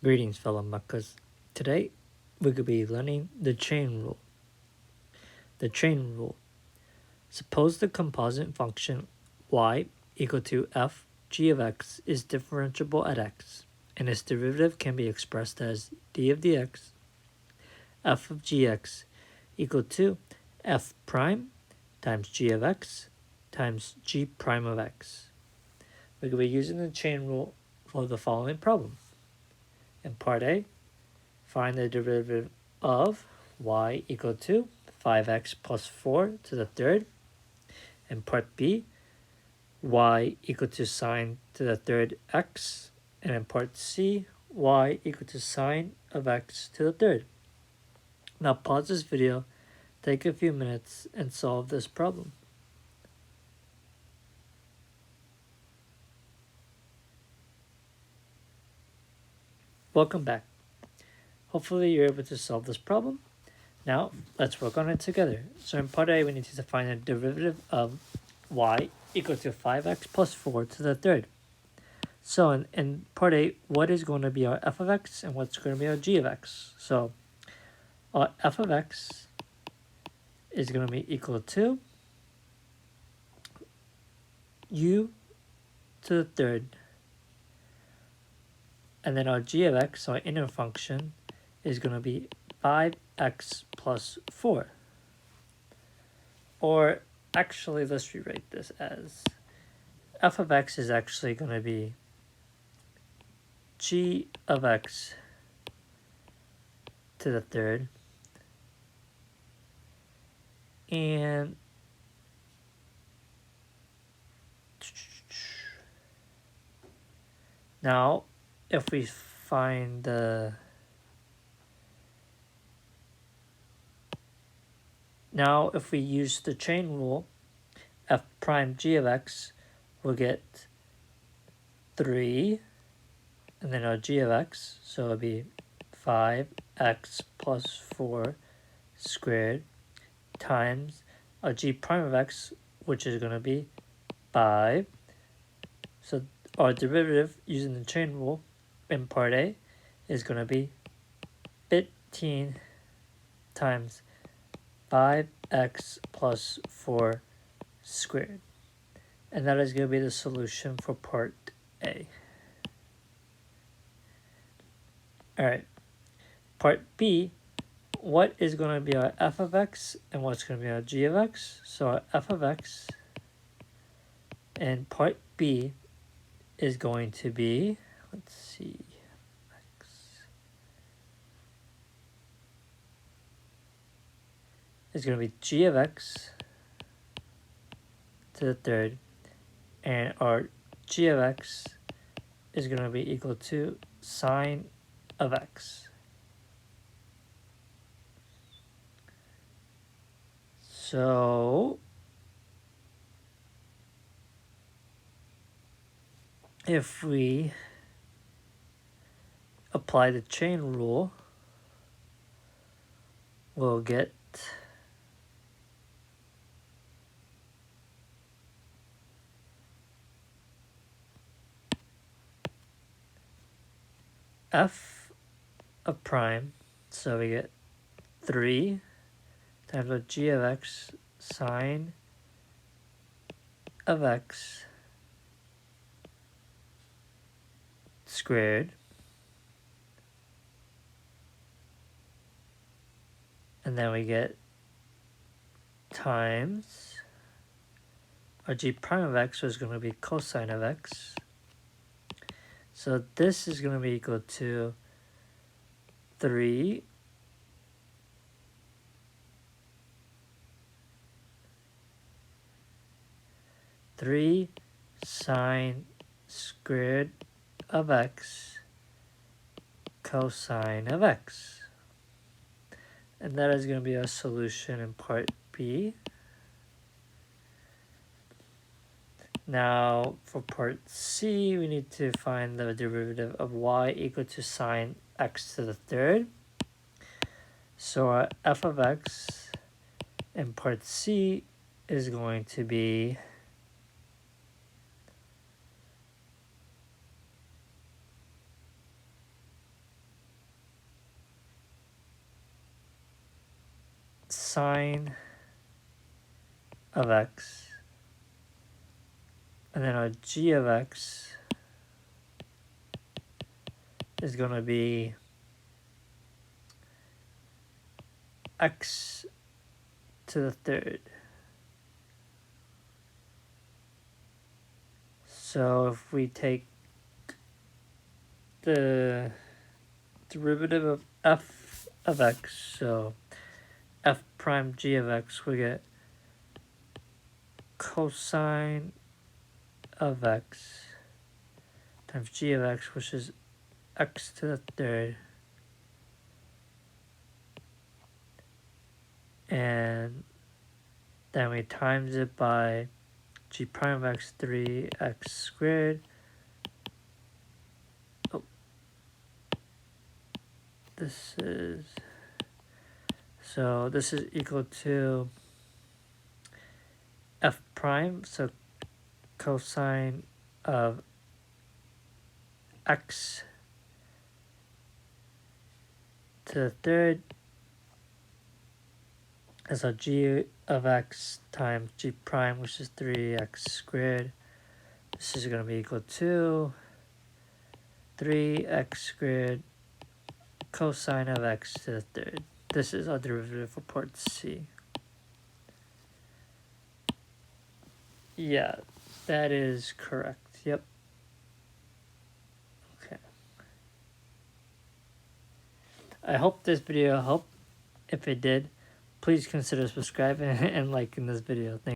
Greetings, fellow muckas. Today, we could be learning the chain rule. The chain rule. Suppose the composite function y equal to f g of x is differentiable at x, and its derivative can be expressed as d of dx f of gx equal to f prime times g of x times g prime of x. We could be using the chain rule for the following problem. In part A, find the derivative of y equal to 5x plus 4 to the third. In part B, y equal to sine to the third x. And in part C, y equal to sine of x to the third. Now pause this video, take a few minutes, and solve this problem. Welcome back. Hopefully you're able to solve this problem. Now, let's work on it together. So in part A, we need to find the derivative of y equal to 5x plus 4 to the third. So in part A, what is going to be our f of x and what's going to be our g of x? So our f of x is going to be equal to u to the third. And then our g of x, our inner function, is going to be 5x plus 4. Or actually, let's rewrite this as f of x is actually going to be g of x to the third. And now, if we find the Now, if we use the chain rule, f prime g of x, we'll get 3, and then our g of x, so it'll be 5x plus 4 squared times our g prime of x, which is going to be 5. So our derivative using the chain rule in part A is going to be 15 times 5x plus 4 squared. And that is going to be the solution for part A. Alright, part B, what is going to be our f of x and what's going to be our g of x? So our f of x in part B is going to be, let's see, is going to be g of x to the third, and our g of x is going to be equal to sine of x. So if we apply the chain rule, we'll get f of prime, so we get 3 times our g of x sine of x squared, and then we get times our g prime of x is going to be cosine of x. So this is going to be equal to 3 sine squared of x cosine of x. And that is going to be our solution in part B. Now, for part C, we need to find the derivative of y equal to sine x to the third. So our f of x in part C is going to be sine of x, and then our g of x is going to be x to the third. So if we take the derivative of f of x, so f prime g of x, we get cosine of x times g of x, which is x to the third, and then we times it by g prime of x, 3x squared. Oh, this is equal to f prime, so cosine of x to the third is our g of x times g prime, which is 3x squared. This is going to be equal to 3x squared cosine of x to the third. This is our derivative for part C. Yeah, that is correct. Yep. Okay. I hope this video helped. If it did, please consider subscribing and liking this video. Thank you.